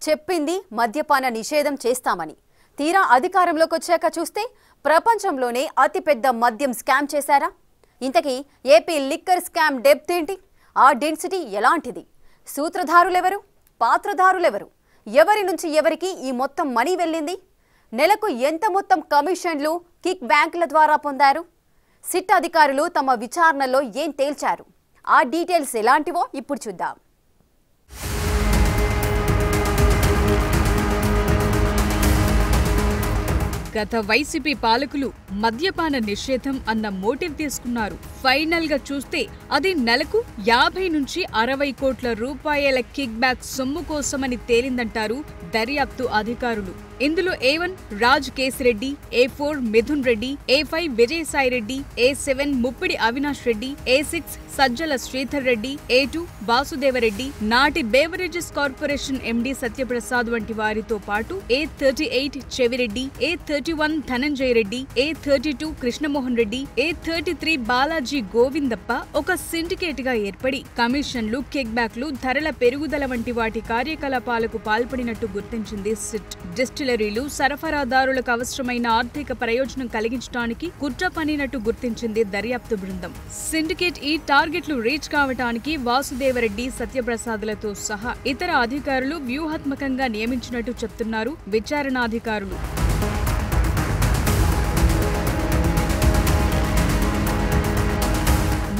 చెప్పింది మద్యపాన నిషేధం చేస్తామని తీరా అధికారంలోకి వచ్చాక చూస్తే ప్రపంచంలోనే అతిపెద్ద మద్యం స్కామ్ చేశారా? ఇంతకీ ఏపీ లిక్కర్ స్కామ్ డెప్త్ ఏంటి? ఆ డెన్సిటీ ఎలాంటిది? సూత్రధారులెవరు? పాత్రధారులెవరు? ఎవరి నుంచి ఎవరికి ఈ మొత్తం మనీ వెళ్ళింది? నెలకు ఎంత మొత్తం కమిషన్లు కిక్ బ్యాంకుల ద్వారా పొందారు? సిట్ అధికారులు తమ విచారణలో ఏం తేల్చారు? ఆ డీటెయిల్స్ ఎలాంటివో ఇప్పుడు చూద్దాం. గత వైసీపీ పాలకులు మద్యపాన నిషేధం అన్న మోటివ్ తీసుకున్నారు. ఫైనల్ గా చూస్తే అది నెలకు 50 నుంచి 60 కోట్ల రూపాయల కిక్ బ్యాక్ సొమ్ము కోసమని తేలిందంటారు దర్యాప్తు అధికారులు. ఇందులో A1 Raj Kesireddy, A4 Mithun Reddy, A5 Vijayasai Reddy, A7 Muppidi Avinash Reddy, A6 Sajjala Sridhar Reddy, A2 Vasudeva Reddy, నాటి బేవరేజెస్ కార్పొరేషన్ ఎండీ సత్యప్రసాద్ వంటి వారితో పాటు A38 Chevireddy, A31 Dhananjaya Reddy, A32 Krishnamohan Reddy, A33 Balaji Govindappa ఒక సిండికేట్ గా ఏర్పడి కమిషన్లు, కిక్ బ్యాక్లు, ధరల పెరుగుదల వంటి వాటి కార్యకలాపాలకు పాల్పడినట్టు గుర్తించింది సిట్. డిస్టిలరీలు, సరఫరాదారులకు అవసరమైన ఆర్థిక ప్రయోజనం కలిగించడానికి కుట్ర పనినట్టు గుర్తించింది దర్యాప్తు బృందం. సిండికేట్ ఈ టార్గెట్లు రీచ్ కావటానికి వాసుదేవరెడ్డి, సత్యప్రసాద్లతో సహా ఇతర అధికారులు వ్యూహాత్మకంగా నియమించినట్టు చెప్తున్నారు విచారణాధికారులు.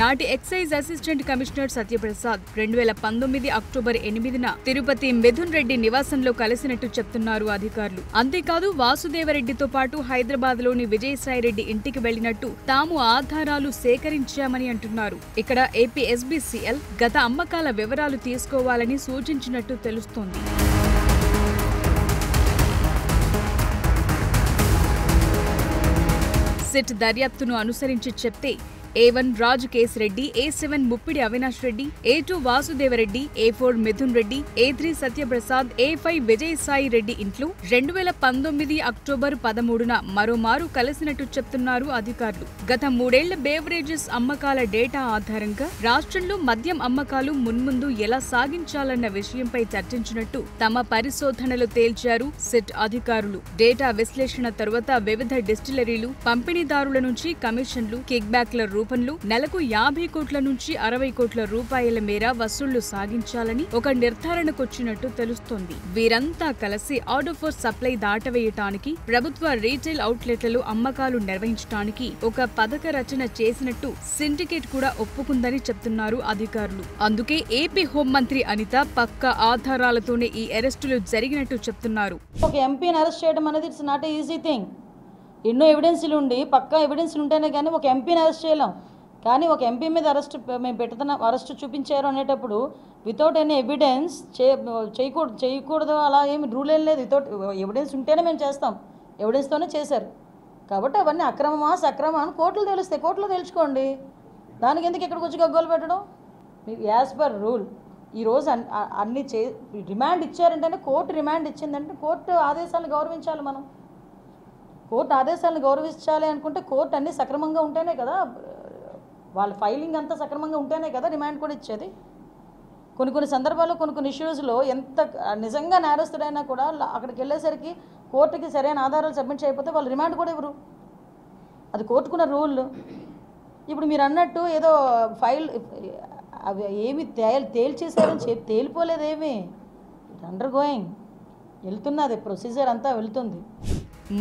నాటి excise assistant commissioner Satyaprasad 2019 October 8న తిరుపతి మిథున్ రెడ్డి నివాసంలో కలిసినట్టు చెప్తున్నారు అధికారులు. అంతేకాదు వాసుదేవరెడ్డితో పాటు హైదరాబాద్ లోని విజయసాయి రెడ్డి ఇంటికి వెళ్లినట్టు తాము ఆధారాలు సేకరించామని అంటున్నారు. ఇక్కడ ఏపీ SBCL గత అమ్మకాల వివరాలు తీసుకోవాలని సూచించినట్టు తెలుస్తోంది. సిట్ దర్యాప్తును అనుసరించి చెప్తే A1 Raj Kesireddy, A7 Muppidi Avinash Reddy, A2 Vasudeva Reddy, A4 Mithun Reddy, A3 Satyaprasad, A5 Vijayasai Reddy ఇంట్లో 2019 అక్టోబర్ 13న మరోమారు కలిసినట్టు చెప్తున్నారు అధికారులు. గత 3 ఏళ్ల బేవరేజెస్ అమ్మకాల డేటా ఆధారంగా రాష్ట్రంలో మద్యం అమ్మకాలు మున్ముందు ఎలా సాగించాలన్న విషయంపై చర్చించినట్టు తమ పరిశోధనలు తేల్చారు సిట్ అధికారులు. డేటా విశ్లేషణ తరువాత వివిధ డిస్టిలరీలు, పంపిణీదారుల నుంచి కమిషన్లు, కిక్ బ్యాక్ల రూపంలో నెలకు 50 కోట్ల నుంచి 60 కోట్ల రూపాయల మేర వసూళ్లు సాగించాలని ఒక నిర్ధారణకొచ్చినట్టు తెలుస్తోంది. వీరంతా కలిసి ఆర్డర్ ఫర్ సప్లై దాటవేయటానికి, ప్రభుత్వ రీటైల్ అవుట్లెట్లలో అమ్మకాలు నిర్వహించడానికి ఒక పథక రచన చేసినట్టు సిండికేట్ కూడా ఒప్పుకుందని చెప్తున్నారు అధికారులు. అందుకే ఏపీ హోంమంత్రి అనిత పక్కా ఆధారాలతోనే ఈ అరెస్టులు జరిగినట్టు చెప్తున్నారు. ఒక ఎంపీని అరెస్ట్ చేయడం అనేది it's not a easy thing. ఎన్నో ఎవిడెన్స్లు ఉండి పక్కా ఎవిడెన్స్లు ఉంటేనే కానీ ఒక ఎంపీని అరెస్ట్ చేయలేం. కానీ ఒక ఎంపీ మీద అరెస్ట్ చూపించారు అనేటప్పుడు వితౌట్ ఎనీ ఎవిడెన్స్ చేయకూడదు అలా ఏమి రూల్ ఏం లేదు. వితౌట్ ఎవిడెన్స్ ఉంటేనే మేము చేస్తాం. ఎవిడెన్స్తోనే చేశారు కాబట్టి అవన్నీ అక్రమమా సక్రమా అని కోర్టులు తెలుస్తాయి. కోర్టులో తెలుసుకోండి. దానికి ఎందుకు ఇక్కడికి వచ్చి గగ్గోలు పెట్టడం? యాజ్ పర్ రూల్ ఈరోజు అన్ని రిమాండ్ ఇచ్చారంటేనే కోర్టు రిమాండ్ ఇచ్చిందంటే కోర్టు ఆదేశాలను గౌరవించాలి. మనం కోర్టు ఆదేశాలను గౌరవించాలి అనుకుంటే కోర్టు అన్నీ సక్రమంగా ఉంటేనే కదా, వాళ్ళ ఫైలింగ్ అంతా సక్రమంగా ఉంటేనే కదా రిమాండ్ కూడా ఇచ్చేది. కొన్ని సందర్భాల్లో కొన్ని ఇష్యూస్లో ఎంత నిజంగా నేరస్తుడైనా కూడా అక్కడికి వెళ్ళేసరికి కోర్టుకి సరైన ఆధారాలు సబ్మిట్ చేయకపోతే వాళ్ళు రిమాండ్ కూడా ఇవ్వరు. అది కోర్టుకున్న రూల్. ఇప్పుడు మీరు అన్నట్టు ఏదో ఫైల్ అవి ఏమి తేల్చేసారని తేలిపోలేదేమి. అండర్ గోయింగ్ వెళ్తున్నది, ప్రొసీజర్ అంతా వెళ్తుంది.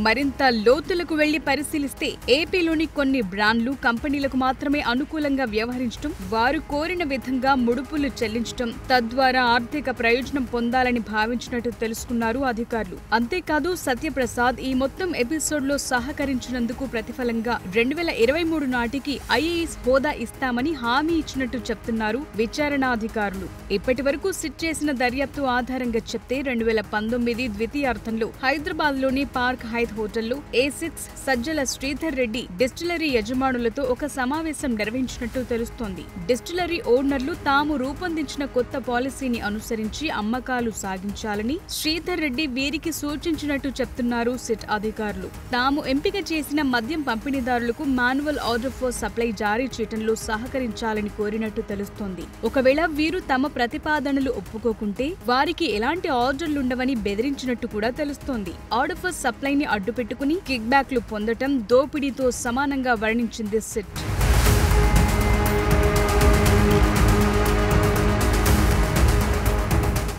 మరింత లోతులకు వెళ్లి పరిశీలిస్తే ఏపీలోని కొన్ని బ్రాండ్లు, కంపెనీలకు మాత్రమే అనుకూలంగా వ్యవహరించడం, వారు కోరిన విధంగా ముడుపులు చెల్లించడం, తద్వారా ఆర్థిక ప్రయోజనం పొందాలని భావించినట్టు తెలుసుకున్నారు అధికారులు. అంతేకాదు సత్యప్రసాద్ ఈ మొత్తం ఎపిసోడ్లో సహకరించినందుకు ప్రతిఫలంగా 2023 నాటికి IAS హోదా ఇస్తామని హామీ ఇచ్చినట్టు చెప్తున్నారు విచారణాధికారులు. ఇప్పటి వరకు సిట్ చేసిన దర్యాప్తు ఆధారంగా చెప్తే 2019 ద్వితీయార్థంలో హైదరాబాద్లోని పార్క్ హైత్ హోటల్లో A6 సజ్జల శ్రీధర్ రెడ్డి డిస్టిలరీ యజమానులతో ఒక సమావేశం నిర్వహించినట్టు తెలుస్తోంది. డిస్టిలరీ ఓనర్లు తాము రూపొందించిన కొత్త పాలసీని అనుసరించి అమ్మకాలు సాగించాలని శ్రీధర్ రెడ్డి వీరికి సూచించినట్టు చెప్తున్నారు సిట్ అధికారులు. తాము ఎంపిక చేసిన మద్యం పంపిణీదారులకు మాన్యువల్ ఆర్డర్ ఫర్ సప్లై జారీ చేయడంలో సహకరించాలని కోరినట్టు తెలుస్తోంది. ఒకవేళ వీరు తమ ప్రతిపాదనలు ఒప్పుకోకుంటే వారికి ఎలాంటి ఆర్డర్లుండవని బెదిరించినట్టు కూడా తెలుస్తోంది. ఆర్డర్ ఫర్ సప్లైని అడ్డుపెట్టుకుని కిక్ బ్యాక్లు పొందటం దోపిడీతో సమానంగా వర్ణించింది సిట్.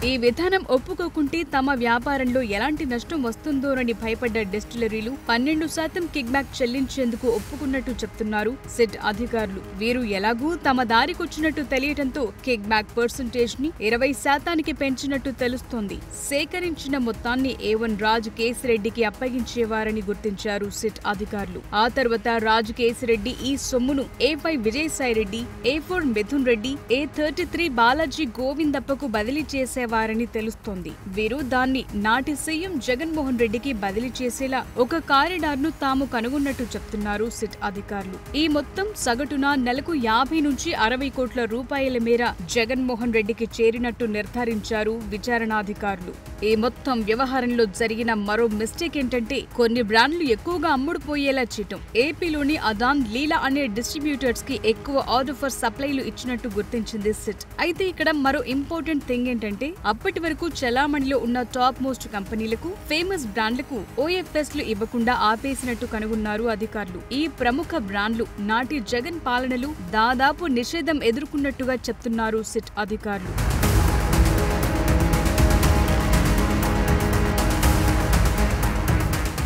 ఈ విధానం ఒప్పుకోకుంటే తమ వ్యాపారంలో ఎలాంటి నష్టం వస్తుందోనని భయపడ్డ డిస్టిలరీలు 12% కిక్ బ్యాక్ చెల్లించేందుకు ఒప్పుకున్నట్టు చెప్తున్నారు సిట్ అధికారులు. వీరు ఎలాగూ తమ దారికొచ్చినట్టు తెలియటంతో కిక్ బ్యాక్ పర్సెంటేజ్ ని 20% పెంచినట్టు తెలుస్తోంది. సేకరించిన మొత్తాన్ని A1 రాజ్ కేసిరెడ్డికి అప్పగించేవారని గుర్తించారు సిట్ అధికారులు. ఆ తర్వాత రాజ్ కేసిరెడ్డి ఈ సొమ్మును A5 Vijayasai Reddy, A4 Mithun Reddy, A33 Balaji గోవిందప్పకు బదిలీ చేసేవారని తెలుస్తోంది. వీరు దాన్ని నాటి సీఎం జగన్మోహన్ రెడ్డికి బదిలీ చేసేలా ఒక కారిడార్ ను తాము కనుగొన్నట్టు చెప్తున్నారు సిట్ అధికారులు. ఈ మొత్తం సగటున నెలకు 50 నుంచి 60 కోట్ల రూపాయల మేర జగన్మోహన్ రెడ్డికి చేరినట్టు నిర్ధారించారు విచారణాధికారులు. ఈ మొత్తం వ్యవహారంలో జరిగిన మరో మిస్టేక్ ఏంటంటే కొన్ని బ్రాండ్లు ఎక్కువగా అమ్ముడుపోయేలా చేయటం. ఏపీలోని అదాన్, లీలా అనే డిస్ట్రిబ్యూటర్స్ కి ఎక్కువ ఆర్డర్ ఫర్ సప్లైలు ఇచ్చినట్టు గుర్తించింది సిట్. అయితే ఇక్కడ మరో ఇంపార్టెంట్ థింగ్ ఏంటంటే అప్పటి వరకు చలామణిలో ఉన్న టాప్ మోస్ట్ కంపెనీలకు, ఫేమస్ బ్రాండ్లకు OFS లు ఇవ్వకుండా ఆపేసినట్టు కనుగొన్నారు అధికారులు. ఈ ప్రముఖ బ్రాండ్లు నాటి జగన్ పాలనలు దాదాపు నిషేధం ఎదుర్కొన్నట్టుగా చెప్తున్నారు సిట్ అధికారులు.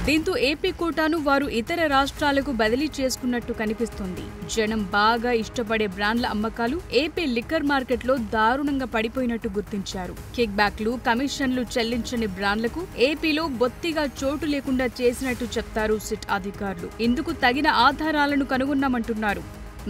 దీంతో ఏపీ కోటాను వారు ఇతర రాష్ట్రాలకు బదిలీ చేసుకున్నట్టు కనిపిస్తోంది. జనం బాగా ఇష్టపడే బ్రాండ్ల అమ్మకాలు ఏపీ లిక్కర్ మార్కెట్లో దారుణంగా పడిపోయినట్టు గుర్తించారు. కిక్ బ్యాక్లు, కమిషన్లు చెల్లించని బ్రాండ్లకు ఏపీలో బొత్తిగా చోటు లేకుండా చేసినట్టు చెప్తారు సిట్ అధికారులు. ఇందుకు తగిన ఆధారాలను కనుగొన్నామంటున్నారు.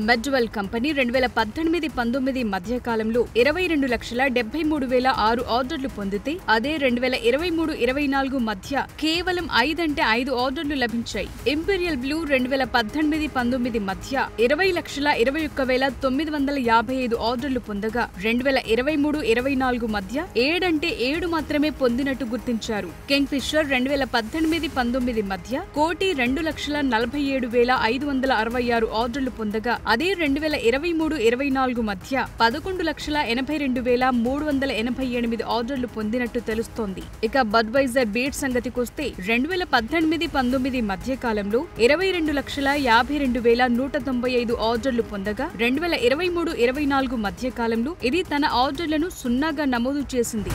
మెడ్వెల్ కంపెనీ 2018-19 మధ్య కాలంలో 22,73,006 ఆర్డర్లు పొందితే అదే 2023-24 మధ్య కేవలం 5 అంటే 5 ఆర్డర్లు లభించాయి. ఇంపీరియల్ బ్లూ 2018-19 మధ్య 20,21,955 ఆర్డర్లు పొందగా 2023-24 మధ్య 7 అంటే 7 మాత్రమే పొందినట్టు గుర్తించారు. కింగ్ ఫిషర్ 2018-19 మధ్య 1,47,566 ఆర్డర్లు పొందగా అదే 2023-24 మధ్య 11,82,388 ఆర్డర్లు పొందినట్టు తెలుస్తోంది. ఇక బడ్వైజర్ బీట్ సంగతికొస్తే 2018-19 మధ్య కాలంలో 22,52,195 ఆర్డర్లు పొందగా 2023-24 మధ్య కాలంలో ఇది తన ఆర్డర్లను 0గా నమోదు చేసింది.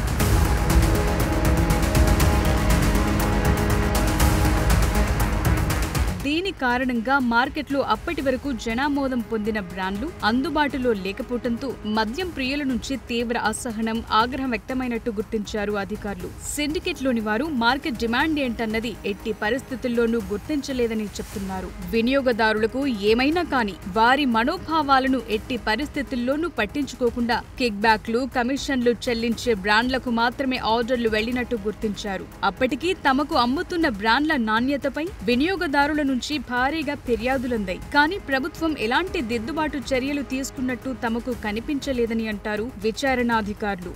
దీని కారణంగా మార్కెట్లో అప్పటి వరకు జనామోదం పొందిన బ్రాండ్లు అందుబాటులో లేకపోవడంతో మద్యం ప్రియుల నుంచి తీవ్ర అసహనం, ఆగ్రహం వ్యక్తమైనట్టు గుర్తించారు అధికారులు. సిండికేట్లోని వారు మార్కెట్ డిమాండ్ ఏంటన్నది ఎట్టి పరిస్థితుల్లోనూ గుర్తించలేదని చెప్తున్నారు. వినియోగదారులకు ఏమైనా కానీ వారి మనోభావాలను ఎట్టి పరిస్థితుల్లోనూ పట్టించుకోకుండా కిక్ బ్యాక్లు, కమిషన్లు చెల్లించే బ్రాండ్లకు మాత్రమే ఆర్డర్లు వెళ్లినట్టు గుర్తించారు. అప్పటికీ తమకు అమ్ముతున్న బ్రాండ్ల నాణ్యతపై వినియోగదారుల నుంచి భారీగా ఫిర్యాదులందాయి. కానీ ప్రభుత్వం ఎలాంటి దిద్దుబాటు చర్యలు తీసుకున్నట్టు తమకు కనిపించలేదని అంటారు విచారణాధికారులు.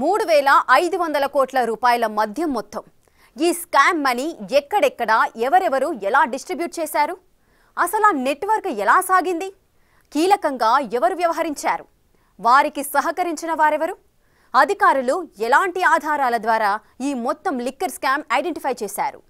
3,500 కోట్ల రూపాయల మద్యం మొత్తం. ఈ స్కామ్ మనీ ఎక్కడెక్కడ, ఎవరెవరు ఎలా డిస్ట్రిబ్యూట్ చేశారు? అసలు ఆ నెట్వర్క్ ఎలా సాగింది? కీలకంగా ఎవరు వ్యవహరించారు? వారికి సహకరించిన వారెవరు? అధికారులు ఎలాంటి ఆధారాల ద్వారా ఈ మొత్తం లిక్కర్ స్కామ్ ఐడెంటిఫై చేశారు?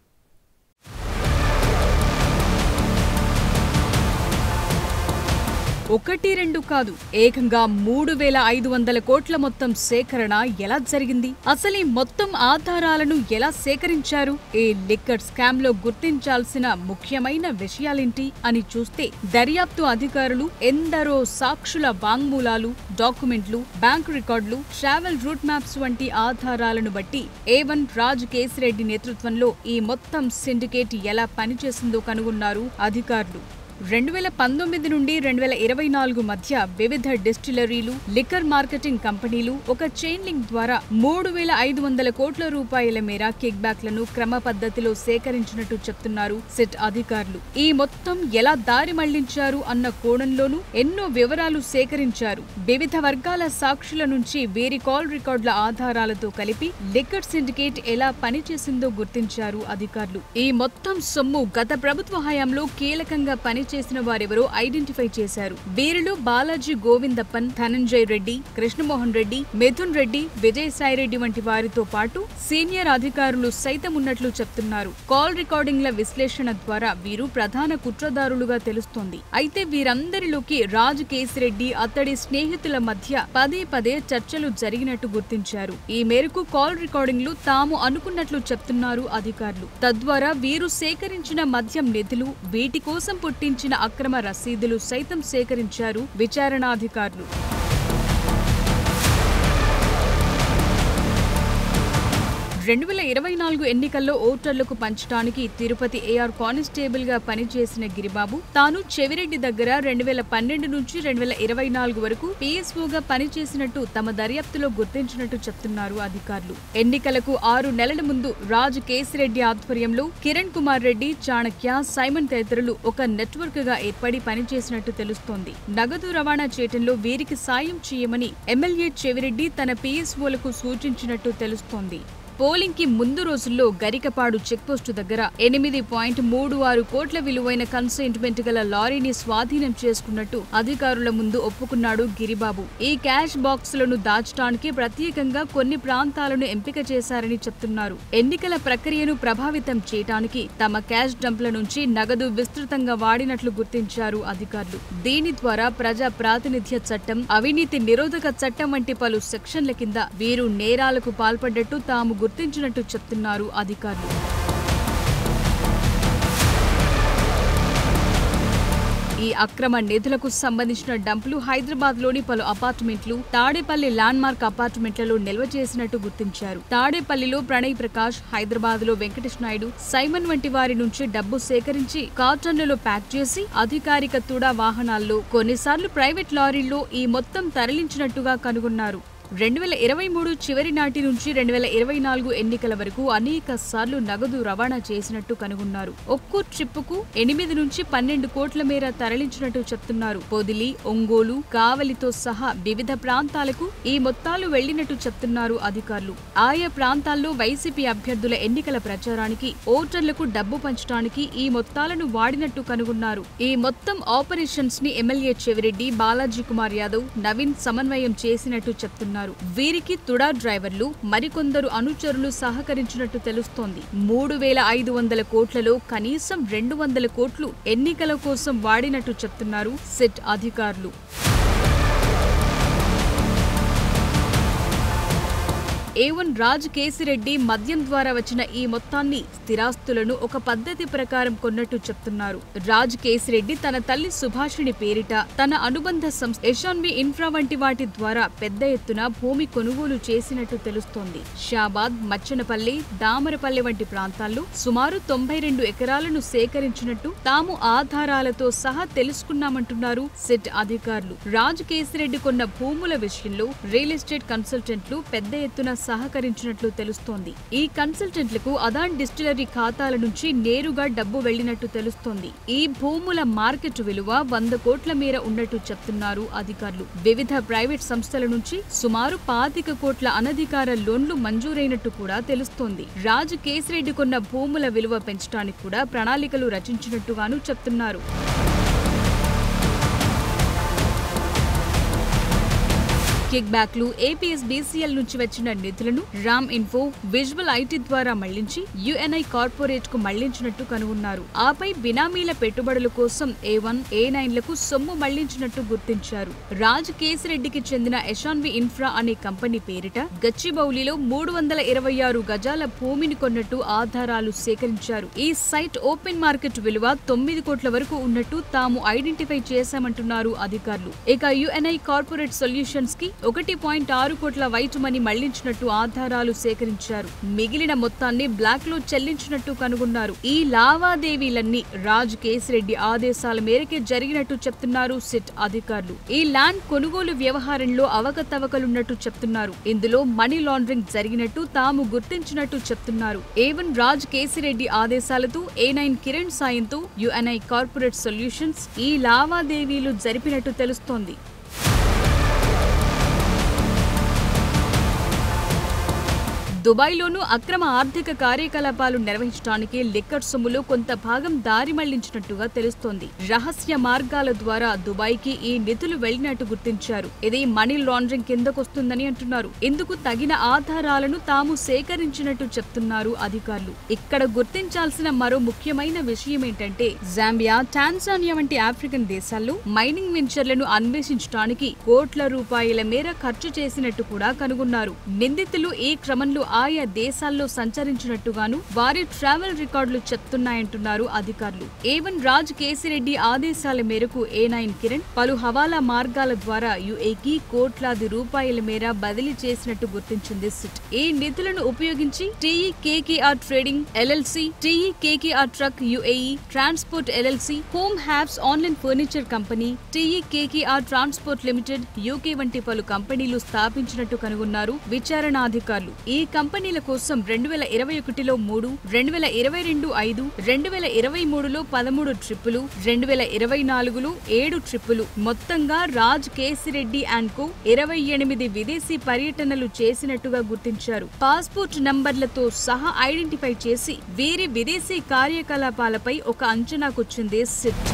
ఒకటి రెండు కాదు, ఏకంగా 3,500 కోట్ల మొత్తం సేకరణ ఎలా జరిగింది? అసలు ఈ మొత్తం ఆధారాలను ఎలా సేకరించారు? ఈ లిక్కర్ స్కామ్ లో గుర్తించాల్సిన ముఖ్యమైన విషయాలేంటి అని చూస్తే దర్యాప్తు అధికారులు ఎందరో సాక్షుల వాంగ్మూలాలు, డాక్యుమెంట్లు, బ్యాంకు రికార్డులు, ట్రావెల్ రూట్ మ్యాప్స్ వంటి ఆధారాలను బట్టి A1 రాజ్ కేసిరెడ్డి నేతృత్వంలో ఈ మొత్తం సిండికేట్ ఎలా పనిచేసిందో కనుగొన్నారు అధికారులు. 2019 నుండి 2024 మధ్య వివిధ డిస్టిలరీలు, లిక్కర్ మార్కెటింగ్ కంపెనీలు ఒక చైన్ లింక్ ద్వారా 3,500 కోట్ల రూపాయల మేర కిక్ బ్యాక్లను క్రమ పద్ధతిలో సేకరించినట్టు చెప్తున్నారు సిట్ అధికారులు. ఈ మొత్తం ఎలా దారి మళ్లించారు అన్న కోణంలోనూ ఎన్నో వివరాలు సేకరించారు. వివిధ వర్గాల సాక్షుల నుంచి వీరి కాల్ రికార్డుల ఆధారాలతో కలిపి లిక్కర్ సిండికేట్ ఎలా పనిచేసిందో గుర్తించారు అధికారులు. ఈ మొత్తం సొమ్ము గత ప్రభుత్వ హయాంలో కీలకంగా పనిచేసిన వారెవరో ఐడెంటిఫై చేశారు. వీరిలో బాలాజీ గోవిందప్పన్, ధనంజయ్ రెడ్డి, కృష్ణమోహన్ రెడ్డి, మిథున్ రెడ్డి, విజయసాయిరెడ్డి వంటి వారితో పాటు సీనియర్ అధికారులు సైతం ఉన్నట్లు చెప్తున్నారు. కాల్ రికార్డింగ్ల విశ్లేషణ ద్వారా వీరు ప్రధాన కుట్రదారులుగా తెలుస్తోంది. అయితే వీరందరిలోకి రాజ్ కేసిరెడ్డి, అతడి స్నేహితుల మధ్య పదే పదే చర్చలు జరిగినట్టు గుర్తించారు. ఈ మేరకు కాల్ రికార్డింగ్లు తాము అనుకున్నట్లు చెప్తున్నారు అధికారులు. తద్వారా వీరు సేకరించిన మద్యం నిధులు, వీటి కోసం పుట్టించిన అక్రమ రసీదులు సైతం సేకరించారు విచారణాధికారులు. 2024 ఎన్నికల్లో ఓటర్లకు పంచడానికి తిరుపతి ఏఆర్ కానిస్టేబుల్ గా పనిచేసిన గిరిబాబు తాను చెవిరెడ్డి దగ్గర 2012 నుంచి 2024 వరకు పీఎస్ఓగా పనిచేసినట్టు తమ దర్యాప్తులో గుర్తించినట్టు చెప్తున్నారు అధికారులు. ఎన్నికలకు 6 నెలల ముందు రాజ్ కేసిరెడ్డి ఆధ్వర్యంలో కిరణ్ కుమార్ రెడ్డి, చాణక్య, సైమన్ తదితరులు ఒక నెట్వర్క్ గా ఏర్పడి పనిచేసినట్టు తెలుస్తోంది. నగదు రవాణా చేయటంలో వీరికి సాయం చేయమని ఎమ్మెల్యే చెవిరెడ్డి తన పీఎస్ఓలకు సూచించినట్టు తెలుస్తోంది. పోలింగ్ కి ముందు రోజుల్లో గరికపాడు చెక్పోస్టు దగ్గర 8.36 కోట్ల విలువైన కన్సైన్మెంట్ గల లారీని స్వాధీనం చేసుకున్నట్టు అధికారుల ముందు ఒప్పుకున్నాడు గిరిబాబు. ఈ క్యాష్ బాక్సులను దాచడానికి ప్రత్యేకంగా కొన్ని ప్రాంతాలను ఎంపిక చేశారని చెప్తున్నారు. ఎన్నికల ప్రక్రియను ప్రభావితం చేయడానికి తమ క్యాష్ డంప్ల నుంచి నగదు విస్తృతంగా వాడినట్లు గుర్తించారు అధికారులు. దీని ద్వారా ప్రజా ప్రాతినిధ్య చట్టం, అవినీతి నిరోధక చట్టం వంటి పలు సెక్షన్ల కింద వీరు నేరాలకు పాల్పడ్డట్టు తాము గుర్తించినట్టు చెప్తున్నారు అధికారులు. ఈ అక్రమ నిధులకు సంబంధించిన డంపులు హైదరాబాద్లోని పలు అపార్ట్మెంట్లు, తాడేపల్లి ల్యాండ్ మార్క్ అపార్ట్మెంట్లలో నిల్వ చేసినట్టు గుర్తించారు. తాడేపల్లిలో ప్రణయ్ ప్రకాష్, హైదరాబాద్లో వెంకటేష్ నాయుడు, సైమన్ వంటి వారి నుంచి డబ్బు సేకరించి కార్టన్లలో ప్యాక్ చేసి అధికారిక తుడా వాహనాల్లో, కొన్నిసార్లు ప్రైవేట్ లారీల్లో ఈ మొత్తం తరలించినట్టుగా కనుగొన్నారు. 2023 చివరి నాటి నుంచి 2024 ఎన్నికల వరకు అనేక సార్లు నగదు రవాణా చేసినట్టు కనుగొన్నారు. ఒక్కో ట్రిప్పుకు 8 నుంచి 12 కోట్ల మేర తరలించినట్టు చెప్తున్నారు. పొదిలి, ఒంగోలు, కావలితో సహా వివిధ ప్రాంతాలకు ఈ మొత్తాలు వెళ్లినట్టు చెప్తున్నారు అధికారులు. ఆయా ప్రాంతాల్లో వైసీపీ అభ్యర్థుల ఎన్నికల ప్రచారానికి, ఓటర్లకు డబ్బు పంచడానికి ఈ మొత్తాలను వాడినట్టు కనుగొన్నారు. ఈ మొత్తం ఆపరేషన్స్ ని ఎమ్మెల్యే చెవిరెడ్డి, బాలాజీ కుమార్ యాదవ్, నవీన్ సమన్వయం చేసినట్టు చెప్తున్నారు. వీరికి తుడా డ్రైవర్లు, మరికొందరు అనుచరులు సహకరించినట్టు తెలుస్తోంది. 3,500 కోట్లలో కనీసం 200 కోట్లు ఎన్నికల కోసం వాడినట్టు చెప్తున్నారు సిట్ అధికారులు. A1 రాజ్ కేసిరెడ్డి మద్యం ద్వారా వచ్చిన ఈ మొత్తాన్ని, స్థిరాస్తులను ఒక పద్ధతి ప్రకారం కొన్నట్టు చెప్తున్నారు. రాజ్ కేసిరెడ్డి తన తల్లి సుభాషిణి పేరిట తన అనుబంధ సంస్థ ఎషాన్వి ఇన్ఫ్రా వంటి వాటి ద్వారా పెద్ద ఎత్తున భూమి కొనుగోలు చేసినట్టు తెలుస్తోంది. షాబాద్, మచ్చనపల్లి, దామరపల్లి వంటి ప్రాంతాల్లో సుమారు 92 ఎకరాలను సేకరించినట్టు తాము ఆధారాలతో సహా తెలుసుకున్నామంటున్నారు సిట్ అధికారులు. రాజ్ కేసిరెడ్డి కొన్న భూముల విషయంలో రియల్ ఎస్టేట్ కన్సల్టెంట్లు పెద్ద ఎత్తున సహకరించినట్లు తెలుస్తోంది. ఈ కన్సల్టెంట్లకు అదాన్ డిస్టిలరీ ఖాతాల నుంచి నేరుగా డబ్బు వెళ్లినట్టు తెలుస్తోంది. ఈ భూముల మార్కెట్ విలువ 100 కోట్ల మేర ఉన్నట్టు చెప్తున్నారు అధికారులు. వివిధ ప్రైవేట్ సంస్థల నుంచి సుమారు 25 కోట్ల అనధికార లోన్లు మంజూరైనట్టు కూడా తెలుస్తోంది. రాజ్ కేసిరెడ్డి కొన్న భూముల విలువ పెంచడానికి కూడా ప్రణాళికలు రచించినట్టుగాను చెప్తున్నారు. కిక్ బ్యాక్లు, ఏపీఎస్బీసీఎల్ నుంచి వచ్చిన నిధులను రామ్ ఇన్ఫో, విజువల్ ఐటీ ద్వారా మళ్లించి యుఎన్ఐ కార్పొరేట్ కు మళ్లించినట్టు కనుగొన్నారు. ఆపై బినామీల పెట్టుబడుల కోసం A1, A9లకు సొమ్ము మళ్లించినట్టు గుర్తించారు. రాజ్ కేసిరెడ్డికి చెందిన ఎషాన్వి ఇన్ఫ్రా అనే కంపెనీ పేరిట గచ్చిబౌలిలో 326 గజాల భూమిని కొన్నట్టు ఆధారాలు సేకరించారు. ఈ సైట్ ఓపెన్ మార్కెట్ విలువ 9 కోట్ల వరకు ఉన్నట్టు తాము ఐడెంటిఫై చేశామంటున్నారు అధికారులు. ఇక యుఎన్ఐ కార్పొరేట్ సొల్యూషన్స్ కి 1.6 కోట్ల వైట్ మనీ మళ్లించినట్టు ఆధారాలు సేకరించారు. మిగిలిన మొత్తాన్ని బ్లాక్ లో చెల్లించినట్టు కనుగొన్నారు. ఈ లావాదేవీలన్నీ రాజ్ కేసిరెడ్డి ఆదేశాల మేరకే జరిగినట్టు చెప్తున్నారు సిట్ అధికారులు. ఈ ల్యాండ్ కొనుగోలు వ్యవహారంలో అవకతవకలున్నట్టు చెప్తున్నారు. ఇందులో మనీ లాండరింగ్ జరిగినట్టు తాము గుర్తించినట్టు చెప్తున్నారు. A1 రాజ్ కేసిరెడ్డి ఆదేశాలతో A9 కిరణ్ సాయంతో UNI కార్పొరేట్ సొల్యూషన్స్ ఈ లావాదేవీలు జరిపినట్టు తెలుస్తోంది. దుబాయ్లోనూ అక్రమ ఆర్థిక కార్యకలాపాలు నిర్వహించడానికి లిక్కర్ సొమ్ములో కొంత భాగం దారి మళ్లించినట్టుగా తెలుస్తోంది. రహస్య మార్గాల ద్వారా దుబాయ్కి ఈ నిధులు వెళ్లినట్టు గుర్తించారు. ఇది మనీ లాండరింగ్ కిందకొస్తుందని అంటున్నారు. ఇందుకు తగిన ఆధారాలను తాము సేకరించినట్టు చెప్తున్నారు అధికారులు. ఇక్కడ గుర్తించాల్సిన మరో ముఖ్యమైన విషయం ఏంటంటే జాంబియా, టాంజానియా వంటి ఆఫ్రికన్ దేశాల్లో మైనింగ్ వెంచర్లను అన్వేషించడానికి కోట్ల రూపాయల మేర ఖర్చు చేసినట్టు కూడా కనుగొన్నారు. నిందితులు ఈ క్రమంలో ఆయా దేశాల్లో సంచరించినట్టుగాను వారి ట్రావెల్ రికార్డులు చెప్తున్నాయంటున్నారు అధికారులు. A1 రాజ్ కేసిరెడ్డి ఆదేశాల మేరకు A9 కిరణ్ పలు హవాలా మార్గాల ద్వారా UAEకి కోట్లాది రూపాయల మేర బదిలీ చేసినట్టు గుర్తించింది సిట్. ఈ నిధులను ఉపయోగించి TE-KKR trading LLC, TE-KKR truck UAE, transport LLC, home habs online furniture company, TE-KKR transport limited UK వంటి పలు కంపెనీలు స్థాపించినట్టు కనుగొన్నారు విచారణాధికారులు. ఈ కంపెనీల కోసం 2021లో 3, 2022 5, 2023లో 13 ట్రిప్పులు, 2024లో 7 ట్రిప్పులు, మొత్తంగా రాజ్ కేసిరెడ్డి అండ్ కో 28 విదేశీ పర్యటనలు చేసినట్టుగా గుర్తించారు. పాస్పోర్ట్ నంబర్లతో సహా ఐడెంటిఫై చేసి వీరి విదేశీ కార్యకలాపాలపై ఒక అంచనాకొచ్చింది సిట్.